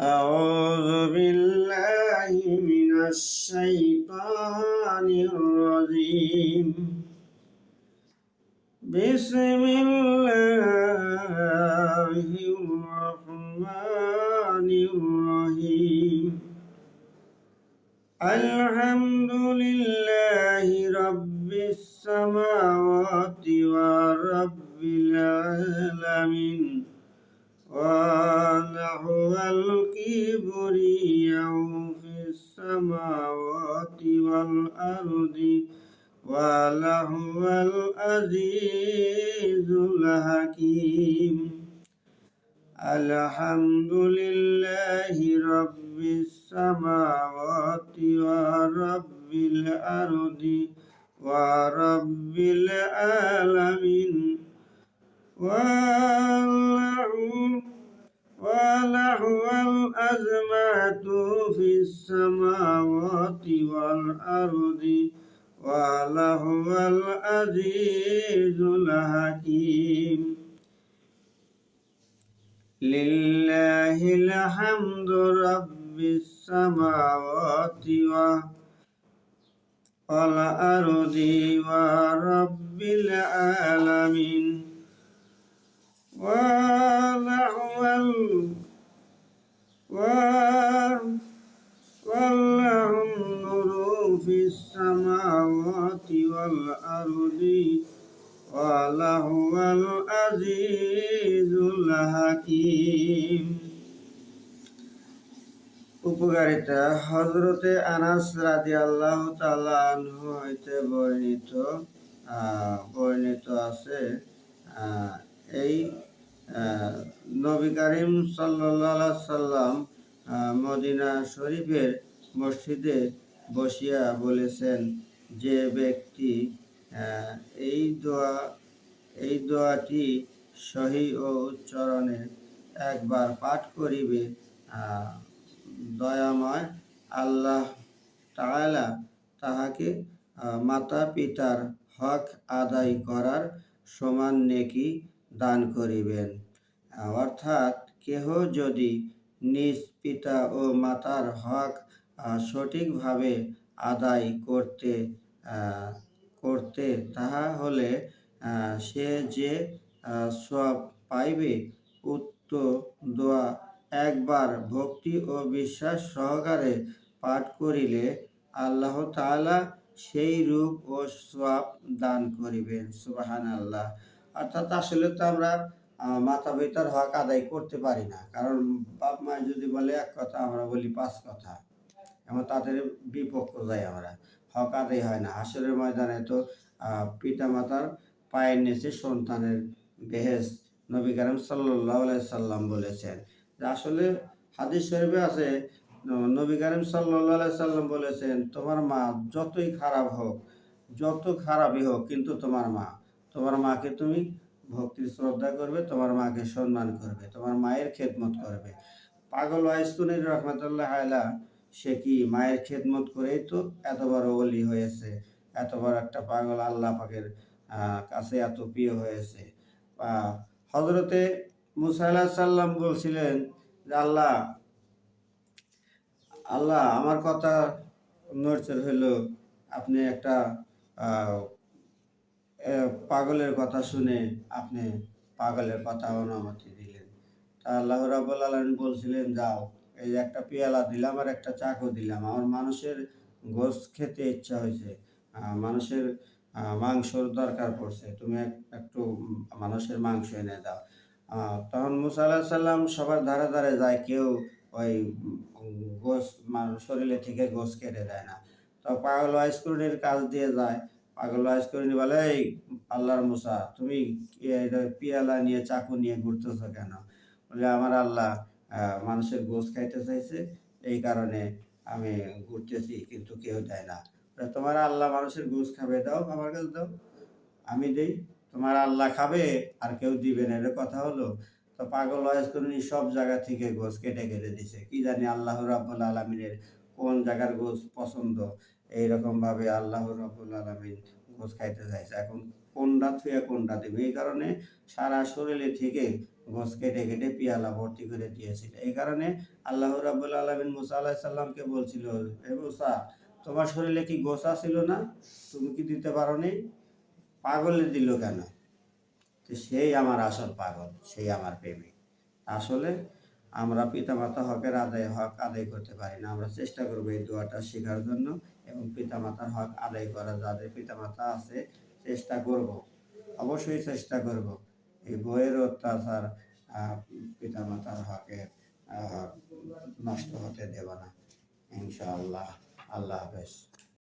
أعوذ بالله من الشيطان الرجيم. بسم الله الرحمن الرحيم. الحمد لله رب السماوات ورب العالمين، وله الكبرياء في السماوات والأرض، وله العزيز الحكيم. الحمد لله رب السماوات ورب الأرض ورب العالمين، وله الأزمات في السماوات والأرض، وله العزيز الحكيم. لله الحمد رب السماوات والأرض ورب العالمين، وله النور في السماوات والأرض، وله العزيز الحكيم। উপকারিতা হযরতে আনাস রাদিয়াল্লাহু তাআলা আনহু হইতে বর্ণিত আছে, এই নবী করিম সাল্লাল্লাহু আলাইহি সাল্লাম মদিনা শরীফের মসজিদে বসিয়া বলেছেন, যে ব্যক্তি এই দোয়াটি সহি ও উচ্চারণে একবার পাঠ করিবে, দয়াময় আল্লাহ তাআলা তাহাকে মাতা পিতার হক আদায় করার সমান নেকি দান করিবেন। অর্থাৎ কেহ যদি নিজ পিতা ও মাতার হক সঠিকভাবে আদায় করতে তাহা হলে সে যে সওয়াব পাইবে, উক্ত দোয়া একবার ভক্তি ও বিশ্বাস সহকারে পাঠ করিলে আল্লাহ তাআলা সেই রূপ ও সওয়াব দান করিবেন। সুবহানাল্লাহ। অর্থাৎ আসলে তো আমরা মাতা পিতার হক আদায় করতে পারি না, কারণ বাপ মা যদি বলে এক কথা, আমরা বলি পাঁচ কথা, এবং তাদের বিপক্ষ যাই আমরা, হক আদায় হয় না। হাসরের ময়দানে তো পিতা মাতার পায়ের নিচে সন্তানের বেহেশত। নবী করিম সাল্লাল্লাহু আলাইহি সাল্লাম বলেছেন যে আসলে হাদিস শরীফে আছে, নবী করিম সাল্লাল্লাহু আলাইহি সাল্লাম বলেছেন, তোমার মা যতই খারাপ হোক, যত খারাপই হোক, কিন্তু তোমার মাকে তুমি ভক্তির শ্রদ্ধা করবে, তোমার মাকে সম্মান করবে, তোমার মায়ের খেদমত করবে। পাগল ওয়াইসকুনি রহমতুল্লাহ আলাইহ, সে কি মায়ের খেদমত করেই তো এত বড় ওলি হয়েছে, এত বড় একটা পাগল আল্লাহ পাকের কাছে এত প্রিয় হয়েছে। হযরতে মুসা আলাইহিস সালাম বলছিলেন যে আল্লাহ আমার কথা নড়চড় হইলো, আপনি একটা পাগলের কথা শুনে আপনি পাগলের কথা অনুমতি দিলেন। তা আল্লাহ রাব্বুল আলামিন বলছিলেন, যাও, এই একটা পেয়ালা দিলাম আর একটা চাকু দিলাম, আমার মানুষের গোশত খেতে ইচ্ছা হয়েছে, মানুষের মাংসর দরকার পড়ছে, তুমি একটু মানুষের মাংস এনে দাও। তখন মুসা আলাইহিস সালাম সবার ধারে ধারে যায়, কেউ ওই গোশত শরীরে থেকে গোশত কেটে দেয় না। তো পাগল ওয়াইসকুনির কাজ দিয়ে যায়। পাগল ওয়াইসকুনি বলে, এই আল্লাহর মুসা, তুমি পিয়ালা নিয়ে চাকু নিয়ে ঘুরতেছো কেন? বলে, আমার আল্লাহ মানুষের গোশত খাইতে চাইছে, এই কারণে আমি ঘুরতেছি, কিন্তু কেউ দেয় না। তোমার আল্লাহ মানুষের গোশত খাবে, দাও, আমার কাছে দাও, আমি দেই। তোমার আল্লাহ খাবে আর কেউ দিবে না, এটা কথা হলো? তো পাগল ওয়াইসকুনি সব জায়গা থেকে গোশত কেটে কেটে দিছে, কি জানি আল্লাহ রাব্বুল আলামিনের কোন জায়গার গোশত পছন্দ, এইরকম ভাবে আল্লাহ রাব্বুল আলামিন গোশত খাইতে চাইছে। এখন কোনটা থুয়ে কোনটা দেবে, এই কারণে সারা শরীরে থেকে গোস কেটে কেটে পিয়ালা ভর্তি করে দিয়েছিল। এই কারণে আল্লাহ রাব্বুল আলামিন মুসা আলাইহিস সালামকে বলছিল, হে মুসা, তোমার শরীরে কি গোস ছিল না? তুমি কি দিতে পারোনি? পাগলে দিল কেন? তো সেই আমার আসল পাগল, সেই আমার প্রেমিক। আসলে আমরা পিতামাতা হক আদায় করতে পারি না। আমরা চেষ্টা করব এই দোয়াটা শেখার জন্য এবং পিতামাতার হক আদায় করা, যাদের পিতামাতা আছে চেষ্টা করব, অবশ্যই চেষ্টা করব। এই বইয়ের অত্যাচার পিতামাতার হকের হক নষ্ট হতে দেব না, ইনশাআল্লাহ। আল্লাহ হাফেজ।